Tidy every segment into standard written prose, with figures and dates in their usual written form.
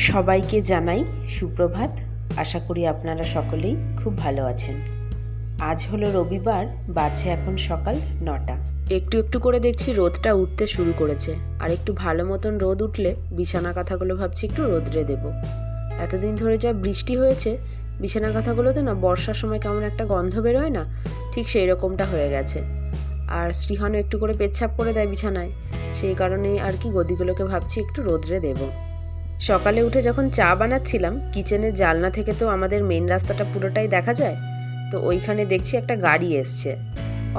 সবাইকে জানাই সুপ্রভাত। আশা করি আপনারা সকলেই খুব ভালো আছেন। আজ হলো রবিবার, বাজে এখন সকাল 9টা। একটু একটু করে দেখছি রোদটা উঠতে শুরু করেছে, আর একটু ভালো মতন রোদ উঠলে বিছানা কাঁথাগুলো ভাবছি একটু রোদরে দেব। এতদিন ধরে যা বৃষ্টি হয়েছে, বিছানা কাঁথাগুলোতে না বর্ষার সময় কেমন একটা গন্ধ বেরোয় না, ঠিক সেই রকমটা হয়ে গেছে। আর শ্রীহানও একটু করে পেচ্ছাপ করে দেয় বিছানায়, সেই কারণেই আর কি গদিগুলোকে ভাবছি একটু রোদরে দেব। সকালে উঠে যখন চা বানাচ্ছিলাম, কিচেনের জানলা থেকে তো আমাদের মেন রাস্তাটা পুরোটাই দেখা যায়। তো ওইখানে দেখছি একটা গাড়ি এসছে।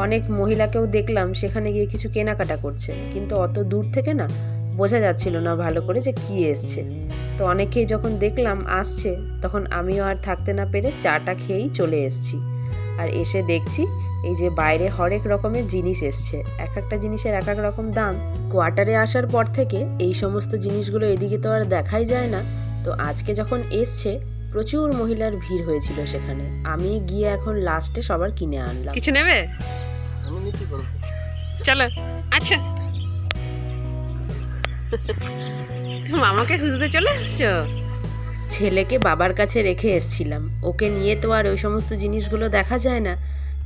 অনেক মহিলাকেও দেখলাম সেখানে গিয়ে কিছু কেনাকাটা করছে, কিন্তু অত দূর থেকে না বোঝা যাচ্ছিল না ভালো করে যে কি এসছে। তো অনেকেই যখন দেখলাম আসছে, তখন আমিও আর থাকতে না পেরে চাটা খেয়েই চলে এসছি। আর এসে দেখছি এই যে বাইরে হরেক রকমের জিনিস এসছে, এক একটা জিনিসের এক এক রকম দাম। কোয়ার্টারে আসার পর থেকে এই সমস্ত জিনিসগুলো এদিকে তো আর দেখাই যায় না। তো আজকে যখন এসছে, প্রচুর মহিলার ভিড় হয়েছিল সেখানে। আমি গিয়ে এখন লাস্টে সবার কিনে আনলাম। কিছু নেবে? চলো। আচ্ছা, তুমি মামাকে খুঁজতে চলে এসছো? ছেলেকে বাবার কাছে রেখে এসছিলাম, ওকে নিয়ে তো আর ওই সমস্ত জিনিসগুলো দেখা যায় না।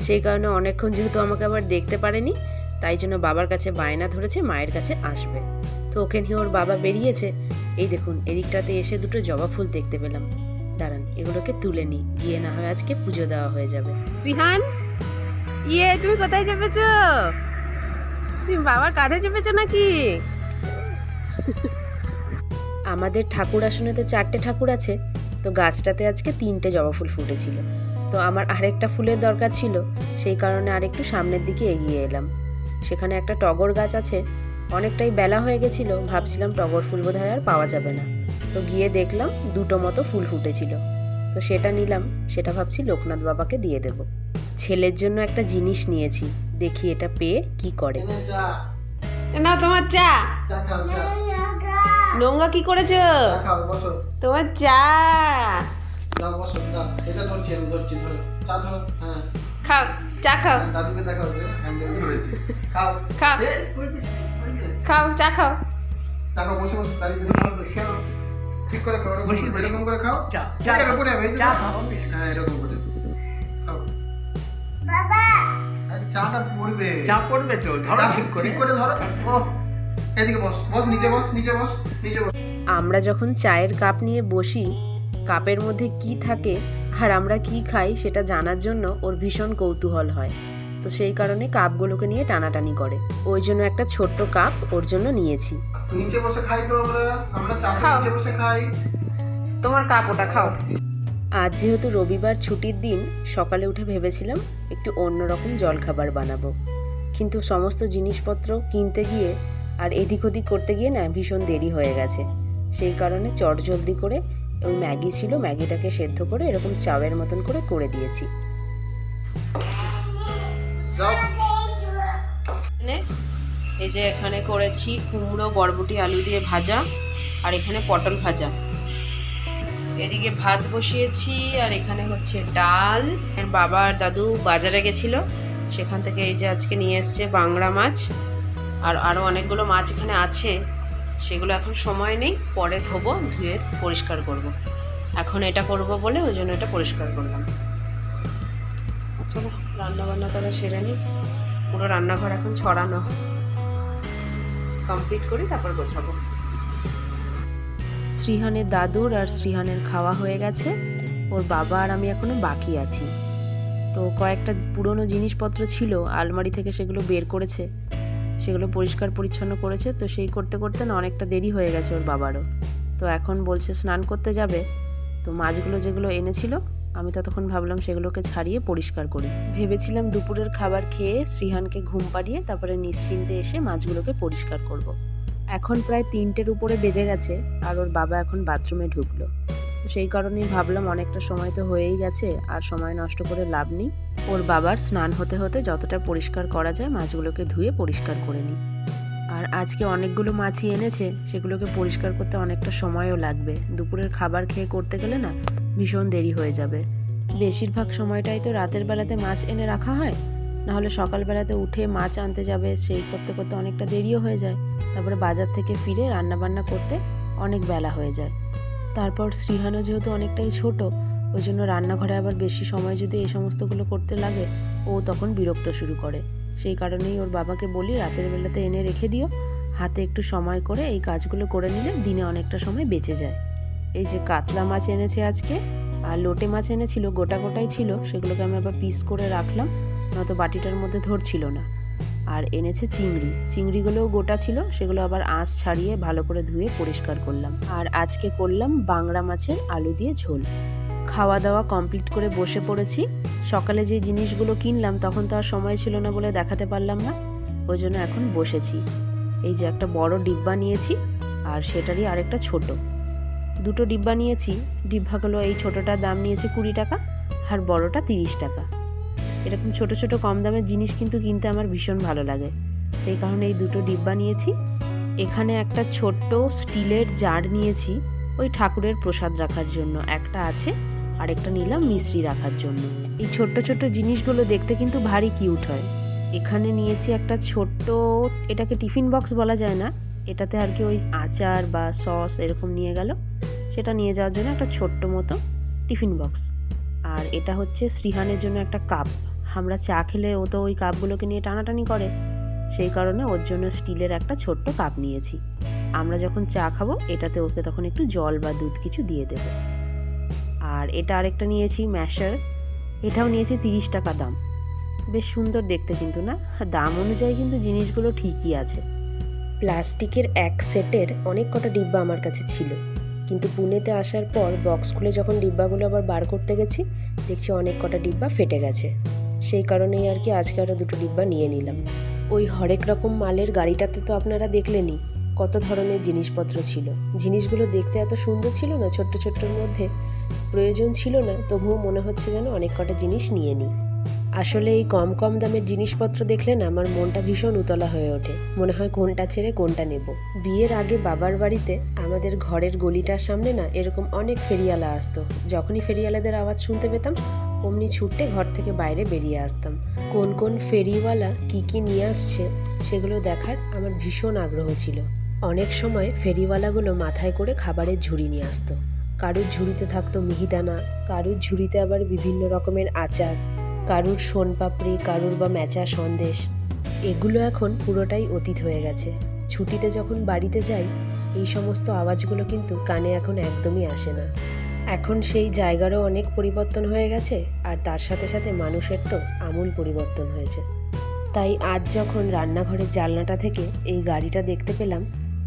সেই কারণে অনেকক্ষণ যেহেতু আমাকে আবার দেখতে পারেনি, তাই জন্য বাবার কাছে বায়না ধরেছে মায়ের কাছে আসবে। তো ওকে নিয়ে ওর বাবা বেরিয়েছে। এই দেখুন, এদিকটাতে এসে দুটো জবা ফুল দেখতে পেলাম। দাঁড়ান, এগুলোকে তুলে নিই, গিয়ে না হয় আজকে পুজো দেওয়া হয়ে যাবে। শ্রীহান, তুমি কোথায় চেপেছো? তুমি বাবার কাঁধে চেপেছো নাকি? আমাদের ঠাকুর আসনে তো 4টে ঠাকুর আছে, তো গাছটাতে আজকে 3টে জবা ফুল ফুটেছিল। তো আমার আরেকটা ফুলের দরকার ছিল, সেই কারণে আরেকটু সামনের দিকে এগিয়ে এলাম। সেখানে একটা টগর গাছ আছে। অনেকটাই বেলা হয়ে গেছিল, ভাবছিলাম টগর ফুল বোধহয় আর পাওয়া যাবে না। তো গিয়ে দেখলাম 2টো মতো ফুল ফুটেছিল, তো সেটা নিলাম। সেটা ভাবছি লোকনাথ বাবাকে দিয়ে দেব। ছেলের জন্য একটা জিনিস নিয়েছি, দেখি এটা পেয়ে কি করে। না, তোমার চা। নোংরা কি করেছো? তোমার চা। খাও, চা খাও। খাও, খাও, চা খাও। ঠিক করে খাও, এরকম করে খাও। পড়ে যাবে, হ্যাঁ এরকম করে খাও। বাবা, চাটা পড়বে। চা পড়বে তো, ধরো ঠিক করে ধরো। ও এদিকে বস, নিচে বস। আমরা যখন চায়ের কাপ নিয়ে বসি, কাপের মধ্যে কি থাকে আর আমরা কি খাই সেটা জানার জন্য ওর ভীষণ কৌতূহল হয়। তো সেই কারণে কাপগুলোকে নিয়ে টানাটানি করে। ওই জন্য একটা ছোট্ট কাপ ওর জন্য নিয়েছি। নিচে বসে খাই তো আমরা চা নিচে বসে খাই। তোমার কাপ ওটা খাও। আজ যেহেতু রবিবার ছুটির দিন, সকালে উঠে ভেবেছিলাম একটু অন্যরকম জলখাবার বানাবো, কিন্তু সমস্ত জিনিসপত্র কিনতে গিয়ে আর এদিক ওদিক করতে গিয়ে না ভীষণ দেরি হয়ে গেছে। সেই কারণে চটজলদি করে ওই ম্যাগি ছিল, ম্যাগিটাকে সেদ্ধ করে এরকম চাউয়ের মতন করে দিয়েছি। এই যে এখানে করেছি কুমড়ো বরবটি আলু দিয়ে ভাজা, আর এখানে পটল ভাজা। এদিকে ভাত বসিয়েছি, আর এখানে হচ্ছে ডাল। বাবা আর দাদু বাজারে গেছিল, সেখান থেকে এই যে আজকে নিয়ে এসছে বাংলা মাছ। আর আরও অনেকগুলো মাছ এখানে আছে, সেগুলো এখন সময় নেই, পরে ধোবো, ধুয়ে পরিষ্কার করব। এখন এটা করব বলে ওই জন্য এটা পরিষ্কার করলাম। চলো রান্নাবান্না করা সেরে নিই। পুরো রান্নাঘর এখন ছড়ানো কমপ্লিট করি, তারপর গোছাবো। শ্রীহানের দাদুর আর শ্রীহানের খাওয়া হয়ে গেছে, ওর বাবা আর আমি এখনো বাকি আছি। তো কয়েকটা পুরনো জিনিসপত্র ছিল আলমারি থেকে, সেগুলো বের করেছে, সেগুলো পরিষ্কার পরিচ্ছন্ন করেছে। তো সেই করতে করতে না অনেকটা দেরি হয়ে গেছে ওর বাবারও। তো এখন বলছে স্নান করতে যাবে। তো মাছগুলো যেগুলো এনেছিল, আমি ততক্ষণ ভাবলাম সেগুলোকে ছাড়িয়ে পরিষ্কার করি। ভেবেছিলাম দুপুরের খাবার খেয়ে শ্রীহানকে ঘুম পাড়িয়ে তারপরে নিশ্চিন্তে এসে মাছগুলোকে পরিষ্কার করব। এখন প্রায় 3টের উপরে বেজে গেছে, আর ওর বাবা এখন বাথরুমে ঢুকলো। তো সেই কারণেই ভাবলাম অনেকটা সময় তো হয়েই গেছে, আর সময় নষ্ট করে লাভ নেই। ওর বাবার স্নান হতে হতে যতটা পরিষ্কার করা যায় মাছগুলোকে ধুয়ে পরিষ্কার করে নিই। আর আজকে অনেকগুলো মাছই এনেছে, সেগুলোকে পরিষ্কার করতে অনেকটা সময়ও লাগবে। দুপুরের খাবার খেয়ে করতে গেলে না ভীষণ দেরি হয়ে যাবে। বেশিরভাগ সময়টাই তো রাতের বেলাতে মাছ এনে রাখা হয়, নাহলে সকালবেলাতে উঠে মাছ আনতে যাবে, সেই করতে করতে অনেকটা দেরিও হয়ে যায়। তারপরে বাজার থেকে ফিরে রান্নাবান্না করতে অনেক বেলা হয়ে যায়। তারপর শ্রীহানও যেহেতু অনেকটাই ছোট, ওই জন্য রান্নাঘরে আবার বেশি সময় যদি এই সমস্তগুলো করতে লাগে ও তখন বিরক্ত শুরু করে। সেই কারণেই ওর বাবাকে বলি রাতের বেলাতে এনে রেখে দিও, হাতে একটু সময় করে এই কাজগুলো করে নিলে দিনে অনেকটা সময় বেঁচে যায়। এই যে কাতলা মাছ এনেছে আজকে, আর লোটে মাছ এনেছিল, গোটা গোটাই ছিল, সেগুলোকে আমি আবার পিস করে রাখলাম, নয়তো বাটিটার মধ্যে ধরছিল না। আর এনেছে চিংড়িগুলোও গোটা ছিল, সেগুলো আবার আঁশ ছাড়িয়ে ভালো করে ধুয়ে পরিষ্কার করলাম। আর আজকে করলাম বাংলা মাছের আলু দিয়ে ঝোল। খাওয়া দাওয়া কমপ্লিট করে বসে পড়েছি। সকালে যে জিনিসগুলো কিনলাম তখন তো আর সময় ছিল না বলে দেখাতে পারলাম না, ওই জন্য এখন বসেছি। এই যে একটা বড় ডিব্বা নিয়েছি, আর সেটারই আরেকটা ছোট, দুটো ডিব্বা নিয়েছি। ডিব্বাগুলো এই ছোটোটার দাম নিয়েছে 20 টাকা, আর বড়টা 30 টাকা। এরকম ছোট ছোট কম দামের জিনিস কিন্তু কিনতে আমার ভীষণ ভালো লাগে, সেই কারণে এই দুটো ডিব্বা নিয়েছি। এখানে একটা ছোট্ট স্টিলের জার নিয়েছি, ওই ঠাকুরের প্রসাদ রাখার জন্য একটা আছে, আর একটা নিলাম মিশ্রি রাখার জন্য। এই ছোট্ট ছোট্ট জিনিসগুলো দেখতে কিন্তু ভারী কিউট হয়। এখানে নিয়েছি একটা ছোট্ট, এটাকে টিফিন বক্স বলা যায় না, এটাতে আর কি ওই আচার বা সস এরকম নিয়ে গেল, সেটা নিয়ে যাওয়ার জন্য একটা ছোট্ট মতো টিফিন বক্স। আর এটা হচ্ছে শ্রীহানের জন্য একটা কাপ। আমরা চা খেলে ও তো ওই কাপগুলোকে নিয়ে টানাটানি করে, সেই কারণে ওর জন্য স্টিলের একটা ছোট্ট কাপ নিয়েছি। আমরা যখন চা খাবো এটাতে ওকে তখন একটু জল বা দুধ কিছু দিয়ে দেব। আর এটা আরেকটা নিয়েছি ম্যাশার, এটাও নিয়েছি 30 টাকা দাম। বেশ সুন্দর দেখতে কিন্তু না, দাম অনুযায়ী কিন্তু জিনিসগুলো ঠিকই আছে। প্লাস্টিকের এক সেটের অনেক কটা ডিব্বা আমার কাছে ছিল, কিন্তু পুনেতে আসার পর বক্স খুলে যখন ডিব্বাগুলো আবার বার করতে গেছি দেখছি অনেক কটা ডিব্বা ফেটে গেছে। সেই কারণেই আর কি আজকে আরও দুটো ডিব্বা নিয়ে নিলাম। ওই হরেক রকম মালের গাড়িটাতে তো আপনারা দেখলেনই কত ধরনের জিনিসপত্র ছিল। জিনিসগুলো দেখতে এত সুন্দর ছিল না, ছোট্ট ছোট্টর মধ্যে, প্রয়োজন ছিল না, তবুও মনে হচ্ছে যেন অনেক কটা জিনিস নিয়ে নিই। আসলে এই কম কম দামের জিনিসপত্র দেখলে না আমার মনটা ভীষণ উতলা হয়ে ওঠে, মনে হয় কোনটা ছেড়ে কোনটা নেব। বিয়ের আগে বাবার বাড়িতে আমাদের ঘরের গলিটার সামনে না এরকম অনেক ফেরিওয়ালা আসতো। যখনই ফেরিওয়ালাদের আওয়াজ শুনতে পেতাম অমনি ছুটে ঘর থেকে বাইরে বেরিয়ে আসতাম। কোন কোন ফেরিওয়ালা কি নিয়ে আসছে সেগুলো দেখার আমার ভীষণ আগ্রহ ছিল। অনেক সময় ফেরিওয়ালাগুলো মাথায় করে খাবারের ঝুড়ি নিয়ে আসতো। কারুর ঝুড়িতে থাকতো মিহিদানা, কারুর ঝুড়িতে আবার বিভিন্ন রকমের আচার, কারুর সোনপাপড়ি, কারুর বা ম্যাচা সন্দেশ। এগুলো এখন পুরোটাই অতীত হয়ে গেছে। ছুটিতে যখন বাড়িতে যাই এই সমস্ত আওয়াজগুলো কিন্তু কানে এখন একদমই আসে না। এখন সেই জায়গারও অনেক পরিবর্তন হয়ে গেছে, আর তার সাথে সাথে মানুষের তো আমূল পরিবর্তন হয়েছে। তাই আজ যখন রান্নাঘরের জানলাটা থেকে এই গাড়িটা দেখতে পেলাম,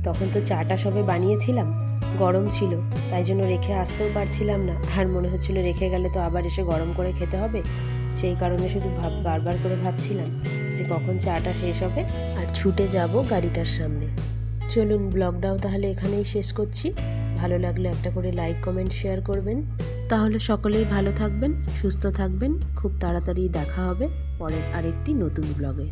তখন তো চাটা সবে বানিয়েছিলাম, গরম ছিল, তাই জন্য রেখে আসতেও পারছিলাম না, আর মনে হচ্ছিল রেখে গেলে তো আবার এসে গরম করে খেতে হবে। সেই কারণে শুধু বারবার করে ভাবছিলাম যে কখন চাটা শেষ হবে আর ছুটে যাব গাড়িটার সামনে। চলুন ব্লগটাও তাহলে এখানেই শেষ করছি। ভালো লাগলে একটা করে লাইক, কমেন্ট, শেয়ার করবেন। তাহলে সকলেই ভালো থাকবেন, সুস্থ থাকবেন। খুব তাড়াতাড়ি দেখা হবে পরের আরেকটি নতুন ব্লগে।